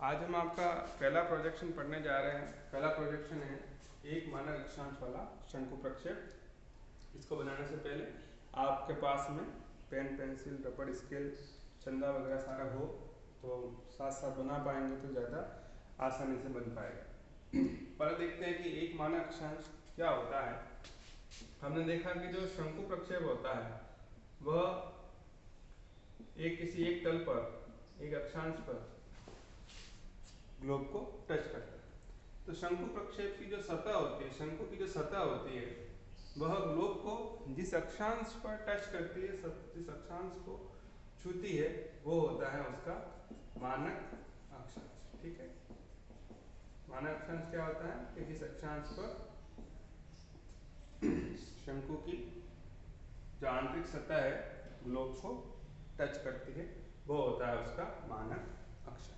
आज हम आपका पहला प्रोजेक्शन पढ़ने जा रहे हैं। पहला प्रोजेक्शन है एक मानक अक्षांश वाला शंकु प्रक्षेप। इसको बनाने से पहले आपके पास में पेन, पेंसिल, रबड़, स्केल, चंदा वगैरह सारा हो तो साथ साथ बना पाएंगे तो ज़्यादा आसानी से बन पाएगा। पर देखते हैं कि एक मानक अक्षांश क्या होता है। हमने देखा कि जो शंकु प्रक्षेप होता है वह किसी एक तल पर, एक अक्षांश पर ग्लोब को टच करता है। तो शंकु प्रक्षेप की जो सतह होती है, शंकु की जो सतह होती है, वह ग्लोब को जिस अक्षांश पर टच करती है, जिस अक्षांश को छूती है, वो होता है उसका मानक अक्षांश। ठीक है, मानक अक्षांश क्या होता है कि जिस अक्षांश पर शंकु की जो आंतरिक सतह है ग्लोब को टच करती है, वो होता है उसका मानक अक्षांश।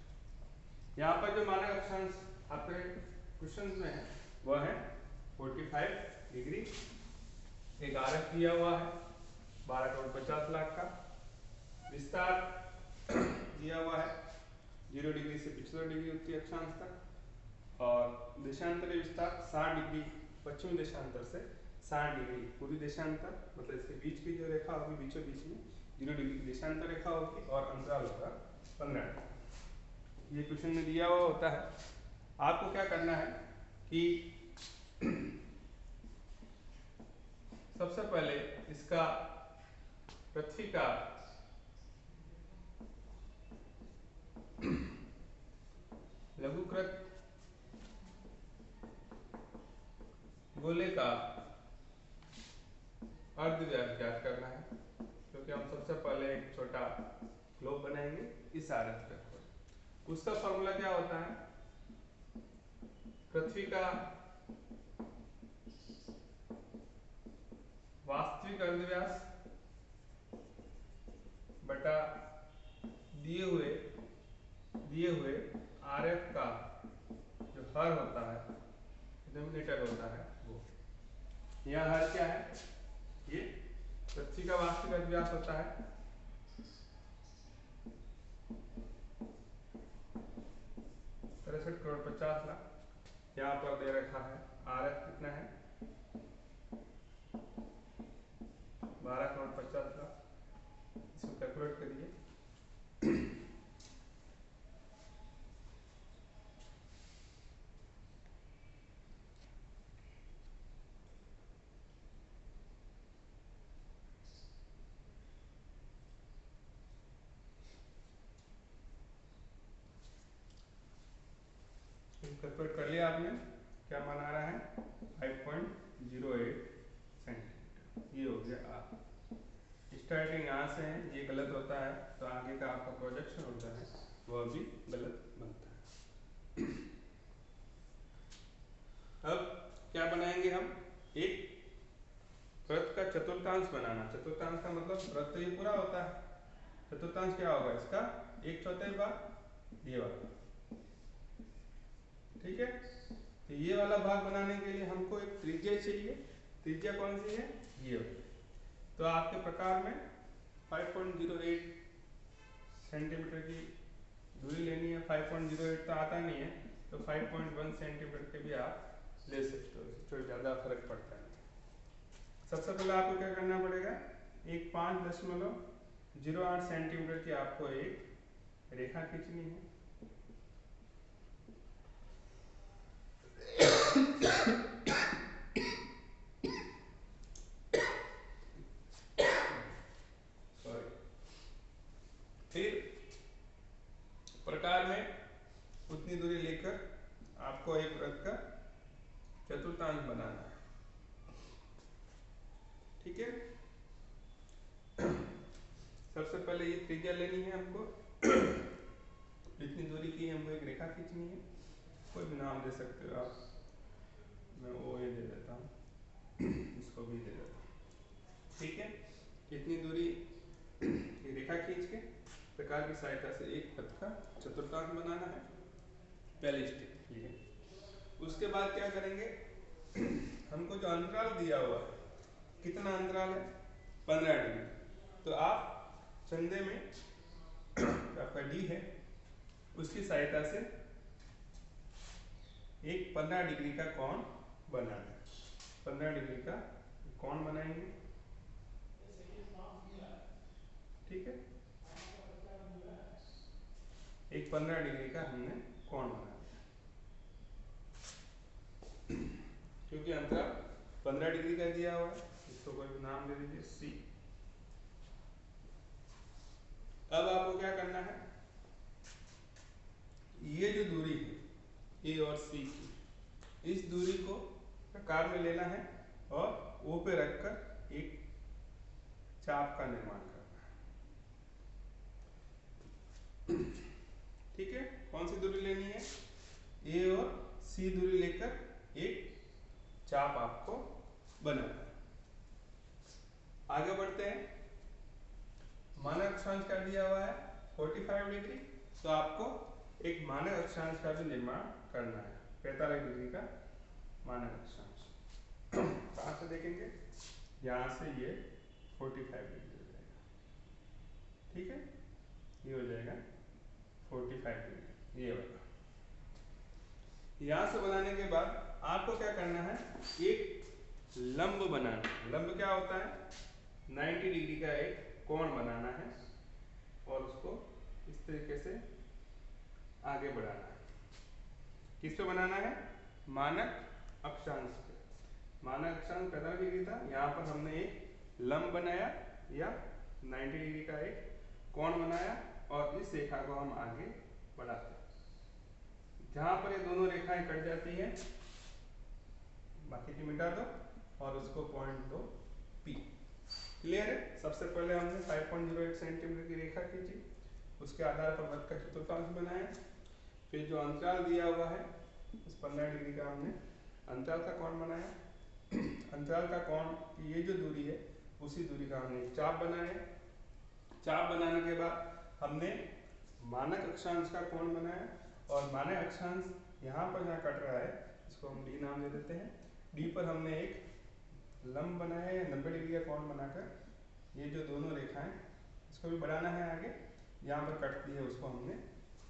यहाँ पर जो मानक अक्षांश आपके क्वेश्चन में है वह है 45 डिग्री। एक आरेख दिया हुआ है 12,50,00,000 का। विस्तार दिया हुआ है 0 डिग्री से 75 डिग्री उत्तरी अक्षांश तक, और देशांतरीय विस्तार 60 डिग्री पश्चिमी देशांतर से 60 डिग्री पूर्वी देशांतर, मतलब इसके बीच की जो रेखा होगी, बीचों बीच में 0 डिग्री की देशांतर रेखा होगी और अंतराल होगा 15। ये क्वेश्चन में दिया हुआ होता है। आपको क्या करना है कि सबसे पहले इसका पृथ्वी का लघुकृत गोले का अर्धव्यास ज्ञात करना है, क्योंकि हम सबसे पहले एक छोटा ग्लोब बनाएंगे इस आरेख पर। उसका फॉर्मूला क्या होता है, पृथ्वी का वास्तविक अर्धव्यास बटा दिए हुए आरएफ का जो हर होता है, डिनोमिनेटर होता है, वो यह हर क्या है, ये पृथ्वी का वास्तविक अर्धव्यास होता है 63,50,00,000। यहाँ पर दे रखा है आरएफ कितना है 12,50,00,000। इसको कैलकुलेट करिए। कैलकुलेट कर लिया आपने, क्या मान आ रहा है 5.08 सेंटीमीटर। ये हो गया आर। स्टार्टिंग यहाँ से है, ये गलत होता है तो आगे का आपका प्रोजेक्शन होता है वह भी गलत बनता है। अब क्या बनाएंगे हम, एक वृत्त का चतुर्थांश बनाना। चतुर्थांश का मतलब वृत्त तो ये पूरा होता है, चतुर्थांश क्या होगा इसका 1/4 भाग ये वाला। ठीक है, तो ये वाला भाग बनाने के लिए हमको एक त्रिज्या चाहिए। त्रिज्या कौन सी है, ये। तो आपके प्रकार में 5.08 सेंटीमीटर की दूरी लेनी है। 5.08 तो आता नहीं है, तो 5.1 सेंटीमीटर के भी आप ले सकते हो, तो ज़्यादा फर्क पड़ता है। सबसे पहले आपको क्या करना पड़ेगा, एक 5.08 सेंटीमीटर की आपको एक रेखा खींचनी है। फिर प्रकार में उतनी दूरी लेकर आपको एक वृत्त का चतुर्थांश बनाना है। ठीक है, सबसे पहले ये त्रिज्या लेनी है हमको। इतनी दूरी की हमको एक रेखा खींचनी है, कोई भी नाम दे सकते हो आप, मैं वो ये दे देता हूँ, इसको भी दे देता हूँ। ठीक है, इतनी दूरी की रेखा खींच के प्रकार की सहायता से एक वृत्त का चतुर्थांश बनाना है। पहली स्टेप ये है। उसके बाद क्या करेंगे, हमको जो अंतराल दिया हुआ है, कितना अंतराल है 15 डिग्री। तो आप चंदे में आपका डी है, उसकी सहायता से एक 15 डिग्री का कोण बनाना है। 15 डिग्री का कोण बनाएंगे, ठीक है। एक 15 डिग्री का हमने कोण बना दिया, क्योंकि अंतराल 15 डिग्री का दिया हुआ है, इसको कोई भी नाम दे दीजिए सी। अब आपको क्या करना है, ये जो दूरी है ए और सी की, इस दूरी को प्रकार में लेना है और ओ पे रखकर एक चाप का निर्माण करना है, ठीक है। कौन सी दूरी लेनी है, ए और सी दूरी लेकर एक चाप आपको बनाना है। आगे बढ़ते हैं। मानक अक्षांश का दिया हुआ है 45 डिग्री, तो आपको एक मानक अक्षांश का भी निर्माण करना है, 45 डिग्री का मानक अक्षांश। कहाँ से देखेंगे, यहाँ से ये 45 डिग्री हो जाएगा, ठीक है। ये हो जाएगा 45 डिग्री, ये वाला। यहाँ से बनाने के बाद आपको क्या करना है, एक लंब बनाना है। लंब क्या होता है, 90 डिग्री का एक कोण बनाना है और उसको इस तरीके से आगे बढ़ाना है। किस पे बनाना है, मानक अक्षांश पे। मानक अक्षांश 45 डिग्री था, यहाँ पर हमने एक लंब बनाया या 90 डिग्री का एक कोण बनाया और इस रेखा को हम आगे बढ़ाते हैं। जहां पर ये दोनों रेखाएं कट जाती हैं, बाकी की मिटा दो और उसको पॉइंट दो P। क्लियर है। सबसे पहले हमने 5.08 सेंटीमीटर की रेखा खींची, उसके आधार पर वृत्त का चतुर्थांश बनाया। फिर जो अंतराल दिया हुआ है उस 15 डिग्री का हमने अंतराल का कोण बनाया। अंतराल का कोण की ये जो दूरी है उसी दूरी का हमने एक चाप बनाया। चाप बनाने के बाद हमने मानक अक्षांश का कोण बनाया और मानक अक्षांश यहाँ पर जहाँ कट रहा है इसको हम D नाम दे देते हैं। D पर हमने एक लंब बनाया या 90 डिग्री का कोण बनाकर ये जो दोनों रेखाएं इसको भी बढ़ाना है आगे, यहाँ पर कटती है उसको हमने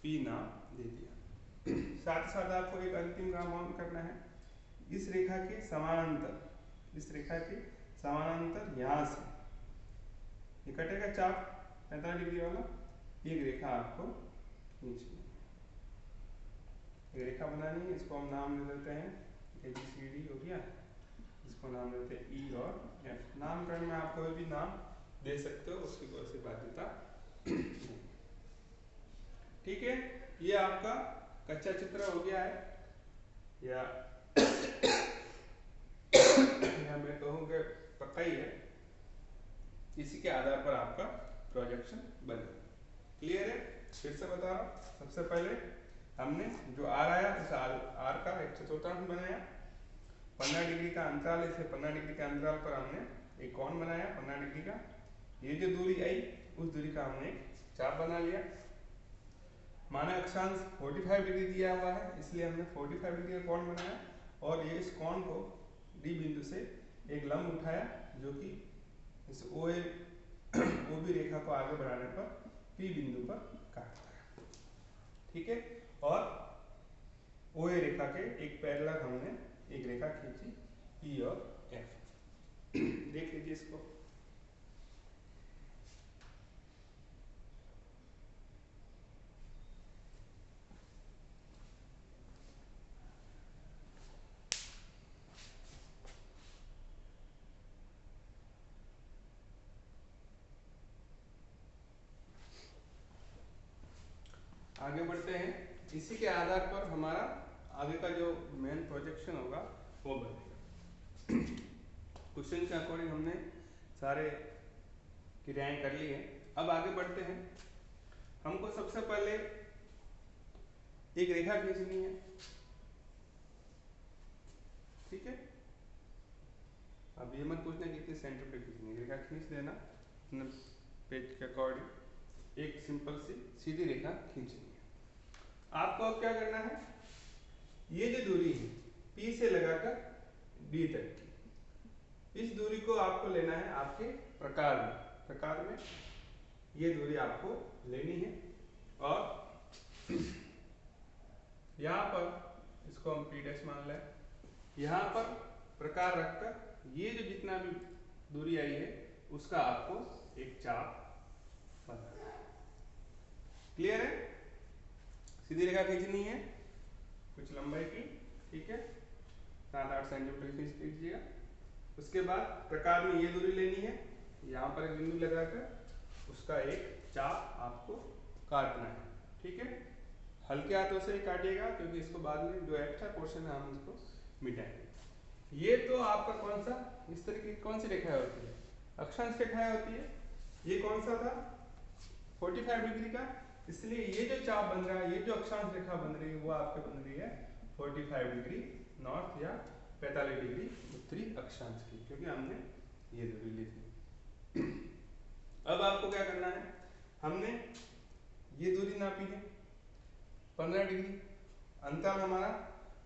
P नाम दे दिया। साथ ही साथ आपको एक अंतिम काम और करना है, इस रेखा के समानांतर, इस रेखा के समानांतर यहाँ से ये कटेगा चाप 45 डिग्री वाला, एक रेखा आपको खींचनी है, एक रेखा बनानी है। इसको हम नाम दे देते हैं ABCD हो गया, इसको नाम देते हैं E और F। नामकरण में आप कोई भी नाम दे सकते हो, उसकी कोई सी बाध्यता नहीं, ठीक है। ये आपका कच्चा चित्र हो गया है, या मैं कहूँगा पक्का ही है। इसी के आधार पर आपका प्रोजेक्शन बने। क्लियर है। फिर से बता रहा हूँ, सबसे पहले हमने जो आर आया उस आर का एक चतुर्थांश बनाया, 15 डिग्री का अंतराल, इसे 15 डिग्री के अंतराल पर हमने एक कोण बनाया 15 डिग्री का। ये जो दूरी आई उस दूरी का हमने एक चाप बना लिया। मानक अक्षांश 45 डिग्री दिया हुआ है, इसलिए हमने 45 डिग्री का कोण बनाया और ये इस कोण को डी बिंदु से एक लंब उठाया जो कि इस OB रेखा को आगे बढ़ाने पर P बिंदु पर काटता है, ठीक है। और OA रेखा के एक पैरेलल हमने एक रेखा खींची E और F। देख लीजिए इसको। आगे बढ़ते हैं। इसी के आधार पर हमारा आगे का जो मेन प्रोजेक्शन होगा वो बनेगा। क्वेश्चन के अकॉर्डिंग हमने सारे क्रियाएं कर ली हैं। अब आगे बढ़ते हैं। हमको सबसे पहले एक रेखा खींचनी है, ठीक है। अब ये मत पूछना कितने सेंटर पे खींचनी है, रेखा खींच देना अपने पेज के अकॉर्डिंग। एक सिंपल सी सीधी रेखा खींचनी है। आपको अब क्या करना है, ये जो दूरी है P से लगाकर D तक की, इस दूरी को आपको लेना है आपके प्रकार में। प्रकार में ये दूरी आपको लेनी है और यहाँ पर इसको हम P डैश मान लें, यहाँ पर प्रकार रखकर ये जो जितना भी दूरी आई है उसका आपको एक चाप बनाना है। क्लियर है? सीधी रेखा खींचनी है कुछ लंबाई की, ठीक है, 7-8 सेंटीमीटर खींच लीजिएगा। उसके बाद प्रकार में ये दूरी लेनी है, यहाँ पर एक बिंदु लगाकर उसका एक चाप आपको काटना है, ठीक है। हल्के हाथों से ही काटिएगा क्योंकि इसको बाद में जो एक्स्ट्रा पोर्शन है हम उसको मिटाएंगे। ये तो आपका कौन सा, इस तरीके की कौन सी रेखाएं होती है? अक्षांश रेखाएं होती है। ये कौन सा था? 45 डिग्री का, इसलिए ये जो चाप बन रहा है, ये जो अक्षांश रेखा बन रही है वो आपके बन रही है 45 डिग्री नॉर्थ या 45 डिग्री उत्तरी अक्षांश की, क्योंकि हमने ये दूरी ली थी। अब आपको क्या करना है, हमने ये दूरी नापी है 15 डिग्री, अंतराल हमारा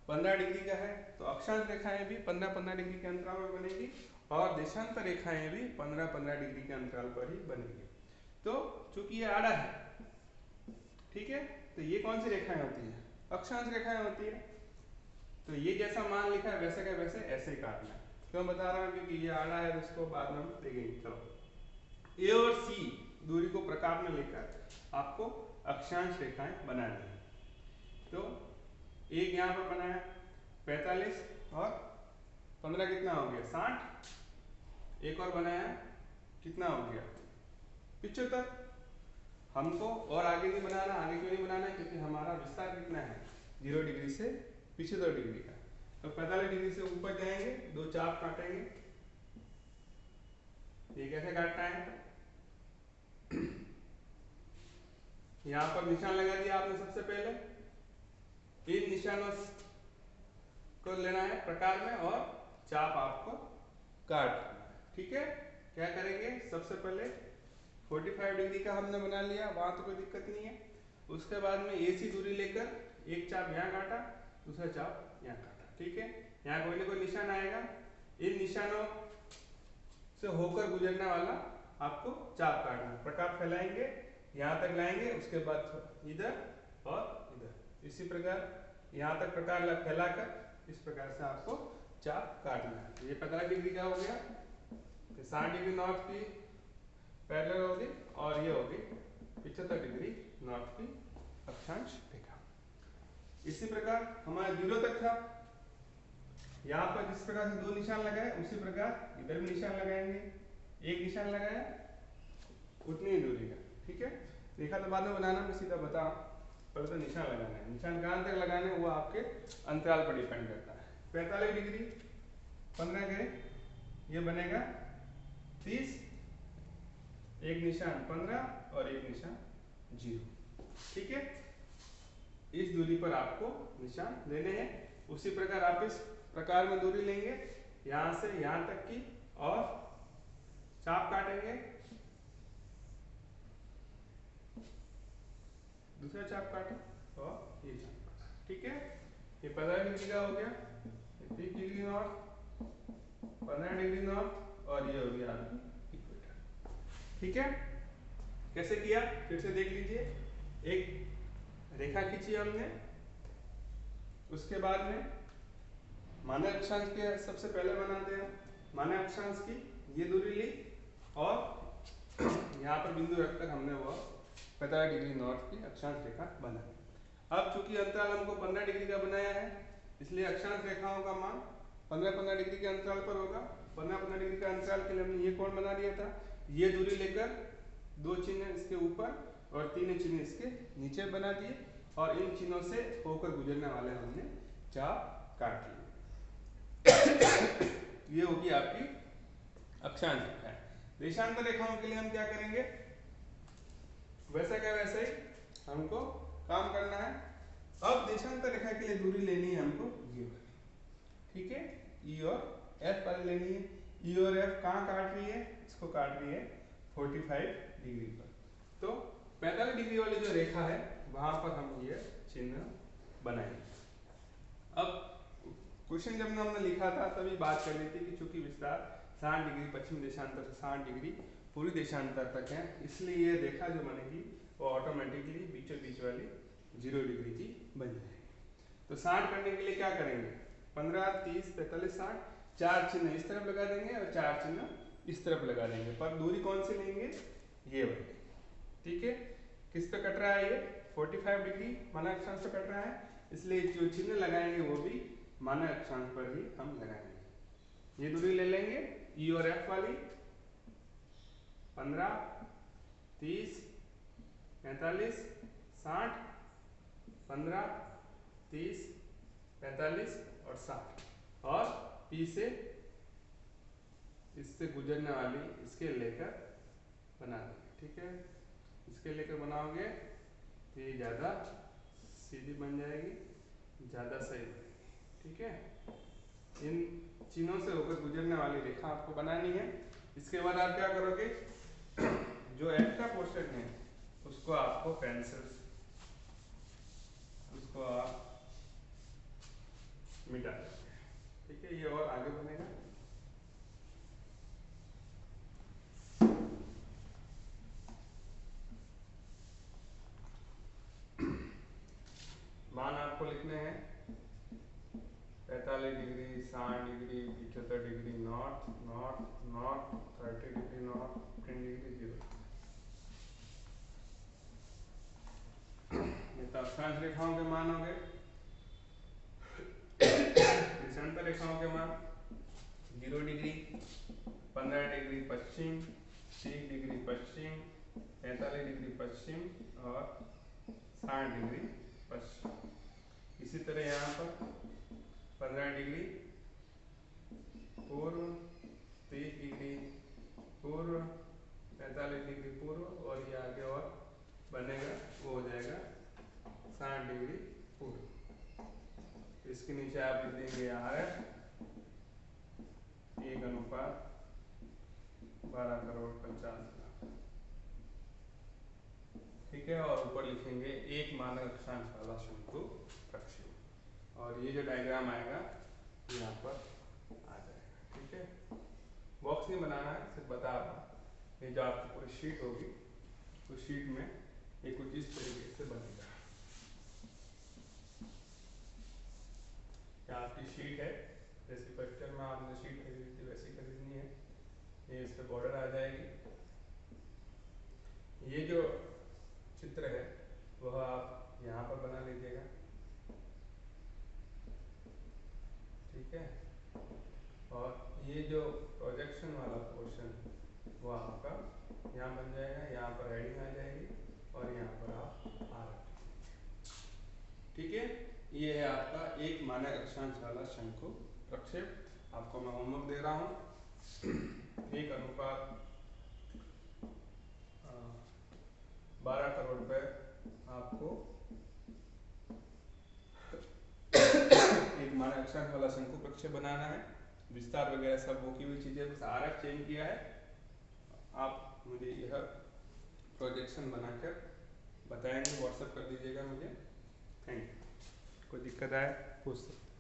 15 डिग्री का है, तो अक्षांश रेखाएं भी 15-15 डिग्री के अंतराल पर बनेगी और देशांतर रेखाएं भी 15-15 डिग्री के अंतराल पर ही बनेगी। तो चूंकि ये आड़ा है, ठीक है, तो ये कौन सी रेखाएं होती है? अक्षांश रेखाएं होती है। तो ये जैसा मान लिखा है वैसे का वैसे ऐसे ही काटना है। क्यों बता रहा हूँ? क्योंकि ये आड़ा है, उसको बाद में हम देखेंगे। चलो, ए और सी दूरी को प्रकार में लेकर आपको अक्षांश रेखाएं बनानी है। तो एक यहाँ पर बनाया 45 और 15 कितना हो गया? 60। एक और बनाया कितना हो गया? 75। हमको और आगे नहीं बनाना। आगे क्यों नहीं बनाना? क्योंकि हमारा विस्तार कितना है? 0 डिग्री से 75 डिग्री का। तो 45 डिग्री से ऊपर जाएंगे, दो चाप काटेंगे। ये कैसे काटना है? यहाँ पर निशान लगा दिया आपने। सबसे पहले इन निशानों को लेना है प्रकार में और चाप आपको काट, ठीक है। क्या करेंगे? सबसे पहले 45 डिग्री का हमने बना लिया, वहां तो कोई दिक्कत नहीं है। उसके बाद में AC दूरी लेकर एक चाप यहाँ काटा, दूसरा चाप यहाँ काटा, ठीक है। यहाँ कोई ना कोई निशान आएगा, इन निशानों से होकर गुजरने वाला आपको चाप काटना। प्रकार फैलाएंगे, यहाँ तक लाएंगे, उसके बाद इधर और इधर, इसी प्रकार यहाँ तक प्रकार फैलाकर इस प्रकार से आपको चाप काटना है। ये 45 डिग्री का हो गया, 60 डिग्री नॉर्थ की पैरेलल होगी और ये होगी 75 डिग्री नॉर्थ की अक्षांश रेखा। इसी प्रकार हमारा 0 तक था, यहाँ पर जिस प्रकार से दो निशान लगाए उसी प्रकार इधर भी निशान लगाएंगे। एक निशान लगाया उतनी ही दूरी का, ठीक है। रेखा तो बाद में बनाना, मैं सीधा बता, पहले तो निशान लगाना है। निशान कहाँ तक लगाना है वो आपके अंतराल पर डिपेंड करता है। 45 डिग्री 15 गए, ये बनेगा 30, एक निशान 15 और एक निशान 0, ठीक है। इस दूरी पर आपको निशान लेने हैं। उसी प्रकार आप इस प्रकार में दूरी लेंगे, यहाँ से यहाँ तक की, और चाप काटेंगे, दूसरा चाप काटे और ये चाप काटा, ठीक है। ये 15 डिग्री का हो गया, 30 डिग्री नॉर्थ, 15 डिग्री नॉर्थ, और ये हो गया आपकी इक्वेटर, ठीक है। कैसे किया फिर से देख लीजिए। एक रेखा खींची हमने, उसके बाद में मानक अक्षांश के सबसे पहले बनाते हैं। मानक अक्षांश की ये दूरी ली और यहाँ पर बिंदु रखकर हमने वो 50 डिग्री नॉर्थ की अक्षांश रेखा बनाई। अब चूंकि अंतराल हमको 15 डिग्री का बनाया है, इसलिए अक्षांश रेखाओं का मान 15-15 डिग्री के अंतराल पर होगा। 15-15 डिग्री के अंतराल के लिए हमने ये कोण बना दिया था। ये दूरी लेकर दो चिन्ह इसके ऊपर और तीन चिन्ह इसके नीचे बना दिए, और इन चिन्हों से होकर गुजरने वाले हमने चाप काट लिए। ये होगी आपकी अक्षांश रेखा। देशांतर रेखाओं के लिए हम क्या करेंगे? वैसे क्या वैसे ही हमको काम करना है। अब देशांतर रेखा के लिए दूरी लेनी है हमको ये वाली, ठीक है। E और F वाली लेनी है। E और F कहाँ काट रही है? इसको काट रही है 45 डिग्री पर। तो 45 डिग्री वाली जो रेखा है वहां पर हम ये चिन्ह बनाएंगे। अब क्वेश्चन जब हमने लिखा था तभी बात कर ली थी कि चूंकि विस्तार 60 डिग्री पश्चिमी देशांतर से 60 डिग्री पूर्वी देशांतर तक है, इसलिए ये रेखा जो बनेगी वो ऑटोमेटिकली बीचों बीच वाली 0 डिग्री की बन जाएगी। तो 60 करने के लिए क्या करेंगे, 15, 30, 45, 60, 4 चिन्ह इस तरफ लगा देंगे और 4 चिन्ह इस तरफ लगा देंगे, पर दूरी कौन सी लेंगे, ये वाली। ठीक है, किस पे कट रहा है ये, 45 डिग्री मानक अक्षांश पे कट रहा है, इसलिए जो चिन्ह लगाएंगे वो भी मानक अक्षांश पर ही हम लगाएंगे। ये दूरी ले लेंगे ई और एफ वाली, 15, 30, 45, 60, 15, 30, 45 और 60, और पी से इससे गुजरने वाली इसके लेकर बना देंगे। ठीक है, इसके लेकर बनाओगे तो ये ज़्यादा सीधी बन जाएगी, ज़्यादा सही बनेगी। ठीक है, इन चिन्हों से होकर गुजरने वाली रेखा आपको बनानी है। इसके बाद आप क्या करोगे, जो एक्स्ट्रा पोर्शन है उसको आपको पेंसिल उसको आप मिटा देंगे। ठीक है, ये और आगे बनेगा। मान आपको लिखने हैं 45 degree, 60 degree, 75 degree north, north, north, 30 degree north, 10 degree 0। ये तो अक्षांश रेखाओं के मान हो गए। देशांतर रेखाओं के मान 0 डिग्री, 15 डिग्री पश्चिम, 30 डिग्री पश्चिम, 45 डिग्री पश्चिम और 60 डिग्री पश्चिम। इसी तरह यहाँ पर 15 डिग्री पूर्व, 30 डिग्री पूर्व, 45 डिग्री पूर्व, और ये आगे और बनेगा वो हो जाएगा 60 डिग्री पूर्व। इसके नीचे आप लिख देंगे RF 1:12,50,00,000। ठीक है, और ऊपर लिखेंगे एक मानक अक्षांश वाला शंकु प्रक्षेप, और ये जो डायग्राम आएगा यहाँ पर आ जाएगा। ठीक है, बॉक्स नहीं बनाना है, सिर्फ बता रहा। ये जो आपकी पूरी शीट होगी उस शीट में ये कुछ इस तरीके से बनेगा। क्या आपकी शीट है, जैसे फर्स्ट में आपने शीट खरीदी थी वैसी खरीदनी है। ये इस पे बॉर्डर आ जाएगी। ये जो चित्र है वह आप यहाँ पर बना लीजिएगा। ठीक है, और ये जो प्रोजेक्शन वाला पोर्शन वो आपका यहाँ बन जाएगा, यहाँ पर हेडिंग आ जाएगी और यहाँ पर आप रखेंगे। ठीक है, ये है आपका एक मानक अक्षांश वाला शंकु प्रक्षेप। आपको मैं होमवर्क दे रहा हूँ, 1:12 करोड़ पे आपको एक मानक अक्षांश वाला शंकु प्रक्षेप बनाना है। विस्तार वगैरह सब वो की हुई चीजें, बस RF चेंज किया है। आप मुझे यह प्रोजेक्शन बनाकर बताएंगे, व्हाट्सएप कर दीजिएगा मुझे। Thank you. कोई दिक्कत आए पूछ सकते।